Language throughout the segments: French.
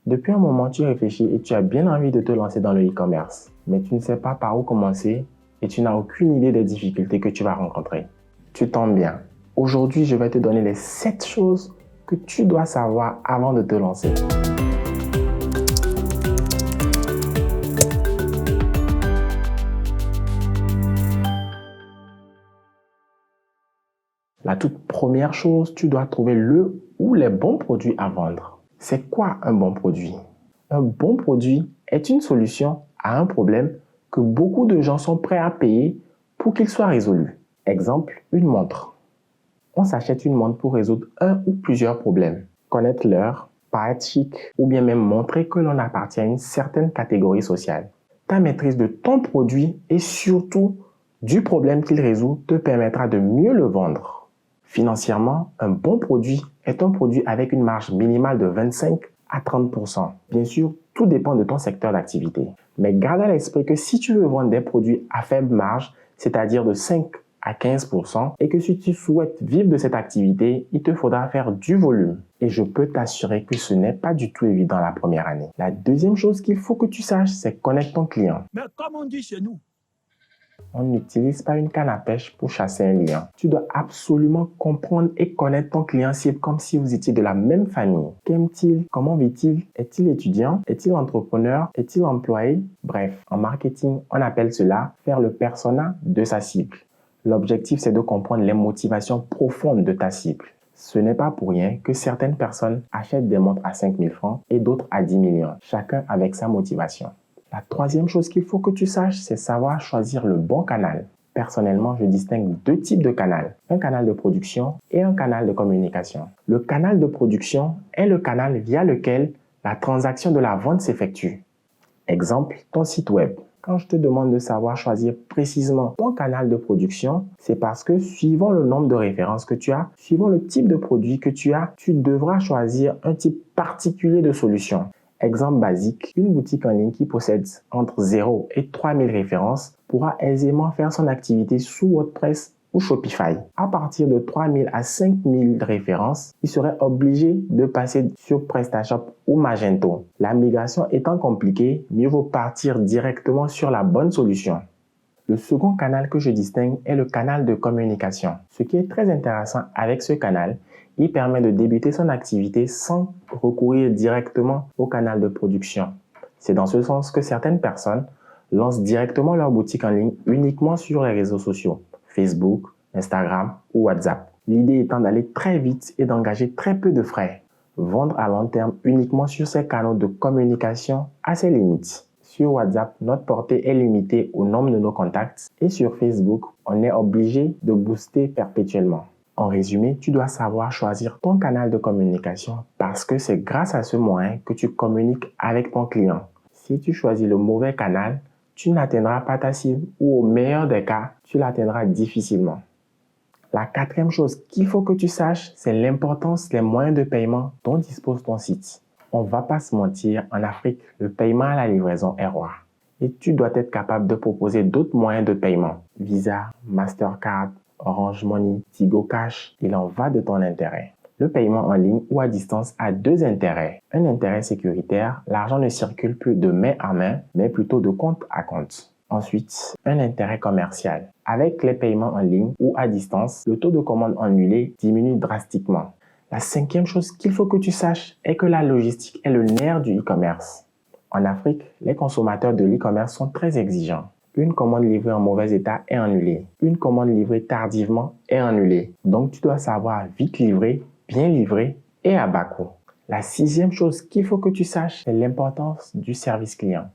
Depuis un moment, tu réfléchis et tu as bien envie de te lancer dans le e-commerce, mais tu ne sais pas par où commencer et tu n'as aucune idée des difficultés que tu vas rencontrer. Tu tombes bien. Aujourd'hui, je vais te donner les 7 choses que tu dois savoir avant de te lancer. La toute première chose, tu dois trouver le ou les bons produits à vendre. C'est quoi un bon produit? Un bon produit est une solution à un problème que beaucoup de gens sont prêts à payer pour qu'il soit résolu. Exemple, une montre. On s'achète une montre pour résoudre un ou plusieurs problèmes. Connaître l'heure, paraître chic ou bien même montrer que l'on appartient à une certaine catégorie sociale. Ta maîtrise de ton produit et surtout du problème qu'il résout te permettra de mieux le vendre. Financièrement, un bon produit est un produit avec une marge minimale de 25 à 30%. Bien sûr, tout dépend de ton secteur d'activité. Mais garde à l'esprit que si tu veux vendre des produits à faible marge, c'est-à-dire de 5 à 15%, et que si tu souhaites vivre de cette activité, il te faudra faire du volume. Et je peux t'assurer que ce n'est pas du tout évident la première année. La deuxième chose qu'il faut que tu saches, c'est connaître ton client. Mais comme on dit chez nous, on n'utilise pas une canne à pêche pour chasser un lion. Tu dois absolument comprendre et connaître ton client cible comme si vous étiez de la même famille. Qu'aime-t-il? Comment vit-il? Est-il étudiant? Est-il entrepreneur? Est-il employé? Bref, en marketing, on appelle cela faire le persona de sa cible. L'objectif, c'est de comprendre les motivations profondes de ta cible. Ce n'est pas pour rien que certaines personnes achètent des montres à 5 000 francs et d'autres à 10 millions, chacun avec sa motivation. La troisième chose qu'il faut que tu saches, c'est savoir choisir le bon canal. Personnellement, je distingue deux types de canaux, un canal de production et un canal de communication. Le canal de production est le canal via lequel la transaction de la vente s'effectue. Exemple, ton site web. Quand je te demande de savoir choisir précisément ton canal de production, c'est parce que suivant le nombre de références que tu as, suivant le type de produit que tu as, tu devras choisir un type particulier de solution. Exemple basique, une boutique en ligne qui possède entre 0 et 3000 références pourra aisément faire son activité sous WordPress ou Shopify. À partir de 3000 à 5000 références, il serait obligé de passer sur PrestaShop ou Magento. La migration étant compliquée, mieux vaut partir directement sur la bonne solution. Le second canal que je distingue est le canal de communication. Ce qui est très intéressant avec ce canal, il permet de débuter son activité sans recourir directement au canal de production. C'est dans ce sens que certaines personnes lancent directement leur boutique en ligne uniquement sur les réseaux sociaux, Facebook, Instagram ou WhatsApp. L'idée étant d'aller très vite et d'engager très peu de frais. Vendre à long terme uniquement sur ces canaux de communication a ses limites. Sur WhatsApp, notre portée est limitée au nombre de nos contacts et sur Facebook, on est obligé de booster perpétuellement. En résumé, tu dois savoir choisir ton canal de communication parce que c'est grâce à ce moyen que tu communiques avec ton client. Si tu choisis le mauvais canal, tu n'atteindras pas ta cible ou au meilleur des cas, tu l'atteindras difficilement. La quatrième chose qu'il faut que tu saches, c'est l'importance des moyens de paiement dont dispose ton site. On va pas se mentir, en Afrique, le paiement à la livraison est roi. Et tu dois être capable de proposer d'autres moyens de paiement. Visa, Mastercard, Orange Money, Tigo Cash, il en va de ton intérêt. Le paiement en ligne ou à distance a deux intérêts. Un intérêt sécuritaire, l'argent ne circule plus de main à main, mais plutôt de compte à compte. Ensuite, un intérêt commercial. Avec les paiements en ligne ou à distance, le taux de commande annulé diminue drastiquement. La cinquième chose qu'il faut que tu saches est que la logistique est le nerf du e-commerce. En Afrique, les consommateurs de l'e-commerce sont très exigeants. Une commande livrée en mauvais état est annulée. Une commande livrée tardivement est annulée. Donc, tu dois savoir vite livrer, bien livrer et à bas coût. La sixième chose qu'il faut que tu saches, c'est l'importance du service client.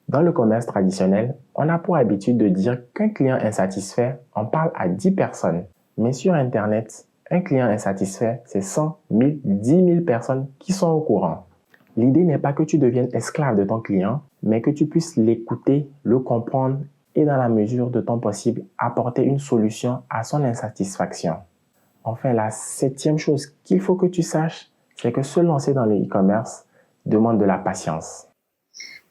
Dans le commerce traditionnel, on a pour habitude de dire qu'un client insatisfait, on parle à 10 personnes. Mais sur Internet, un client insatisfait, c'est 100, 1000, 10 000 personnes qui sont au courant. L'idée n'est pas que tu deviennes esclave de ton client, mais que tu puisses l'écouter, le comprendre et dans la mesure de ton possible, apporter une solution à son insatisfaction. Enfin, la septième chose qu'il faut que tu saches, c'est que se lancer dans le e-commerce demande de la patience.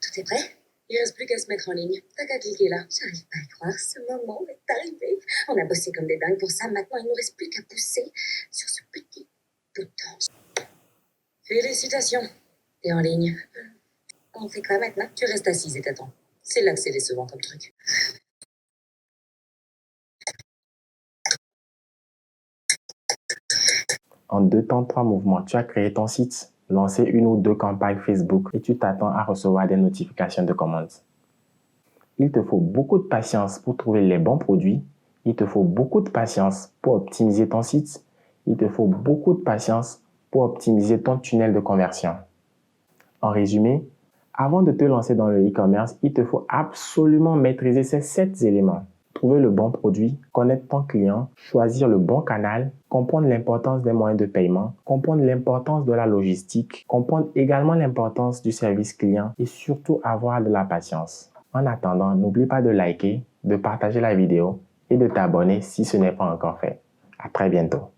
Tout est prêt? Il ne reste plus qu'à se mettre en ligne. T'as qu'à cliquer là. J'arrive pas à y croire, ce moment est arrivé. On a bossé comme des dingues pour ça. Maintenant, il ne nous reste plus qu'à pousser sur ce petit bouton. Félicitations. T'es en ligne. On fait quoi maintenant? Tu restes assise et t'attends. C'est là que c'est décevant comme truc. En 2 temps, 3 mouvements, tu as créé ton site, lancé 1 ou 2 campagnes Facebook et tu t'attends à recevoir des notifications de commandes. Il te faut beaucoup de patience pour trouver les bons produits. Il te faut beaucoup de patience pour optimiser ton site. Il te faut beaucoup de patience pour optimiser ton tunnel de conversion. En résumé, avant de te lancer dans le e-commerce, il te faut absolument maîtriser ces 7 éléments. Trouver le bon produit, connaître ton client, choisir le bon canal, comprendre l'importance des moyens de paiement, comprendre l'importance de la logistique, comprendre également l'importance du service client et surtout avoir de la patience. En attendant, n'oublie pas de liker, de partager la vidéo et de t'abonner si ce n'est pas encore fait. À très bientôt.